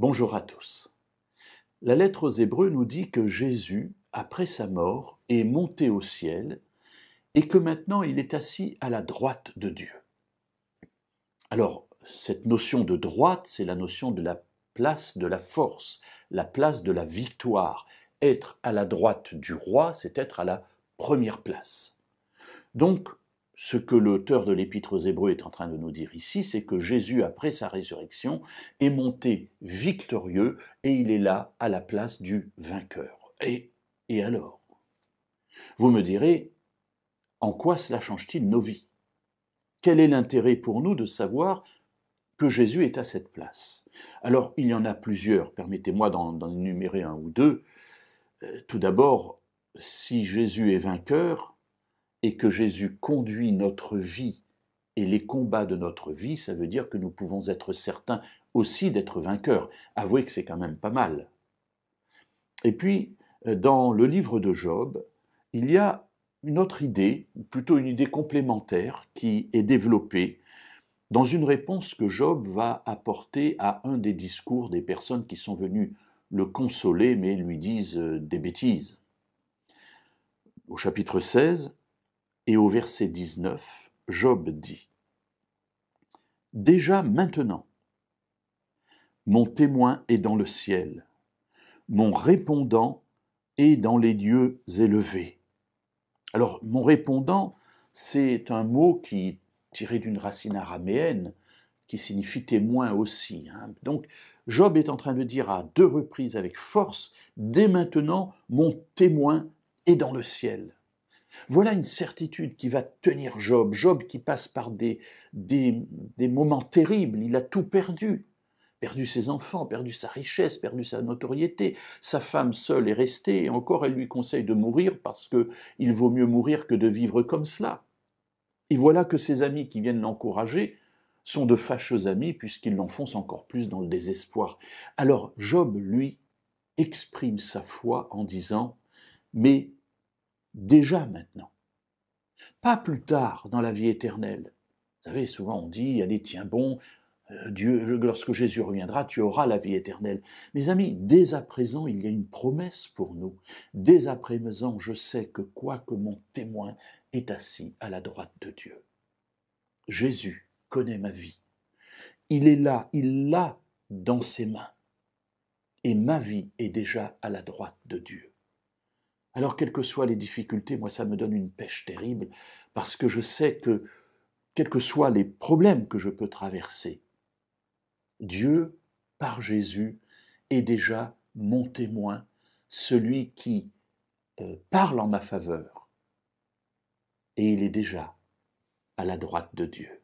Bonjour à tous. La lettre aux Hébreux nous dit que Jésus, après sa mort, est monté au ciel et que maintenant il est assis à la droite de Dieu. Alors, cette notion de droite, c'est la notion de la place de la force, la place de la victoire. Être à la droite du roi, c'est être à la première place. Donc, ce que l'auteur de l'Épître aux Hébreux est en train de nous dire ici, c'est que Jésus, après sa résurrection, est monté victorieux et il est là à la place du vainqueur. Et alors? Vous me direz, en quoi cela change-t-il nos vies? Quel est l'intérêt pour nous de savoir que Jésus est à cette place? Alors, il y en a plusieurs, permettez-moi d'en énumérer un ou deux. Tout d'abord, si Jésus est vainqueur, et que Jésus conduit notre vie et les combats de notre vie, ça veut dire que nous pouvons être certains aussi d'être vainqueurs. Avouez que c'est quand même pas mal. Et puis, dans le livre de Job, il y a une autre idée, ou plutôt une idée complémentaire, qui est développée dans une réponse que Job va apporter à un des discours des personnes qui sont venues le consoler, mais lui disent des bêtises. Au chapitre 16, et au verset 19, Job dit « Déjà maintenant, mon témoin est dans le ciel, mon répondant est dans les lieux élevés. » Alors, mon répondant, c'est un mot qui est tiré d'une racine araméenne qui signifie témoin aussi. Donc, Job est en train de dire à deux reprises avec force « Dès maintenant, mon témoin est dans le ciel. » Voilà une certitude qui va tenir Job. Job qui passe par des moments terribles. Il a tout perdu. Perdu ses enfants, perdu sa richesse, perdu sa notoriété. Sa femme seule est restée et encore elle lui conseille de mourir parce qu'il vaut mieux mourir que de vivre comme cela. Et voilà que ses amis qui viennent l'encourager sont de fâcheux amis puisqu'ils l'enfoncent encore plus dans le désespoir. Alors Job, lui, exprime sa foi en disant « Mais déjà maintenant, pas plus tard dans la vie éternelle. » Vous savez, souvent on dit, allez, tiens bon, Dieu, lorsque Jésus reviendra, tu auras la vie éternelle. Mes amis, dès à présent, il y a une promesse pour nous. Dès à présent, je sais que quoique mon témoin est assis à la droite de Dieu. Jésus connaît ma vie. Il est là, il l'a dans ses mains. Et ma vie est déjà à la droite de Dieu. Alors, quelles que soient les difficultés, moi, ça me donne une pêche terrible, parce que je sais que, quels que soient les problèmes que je peux traverser, Dieu, par Jésus, est déjà mon témoin, celui qui parle en ma faveur, et il est déjà à la droite de Dieu.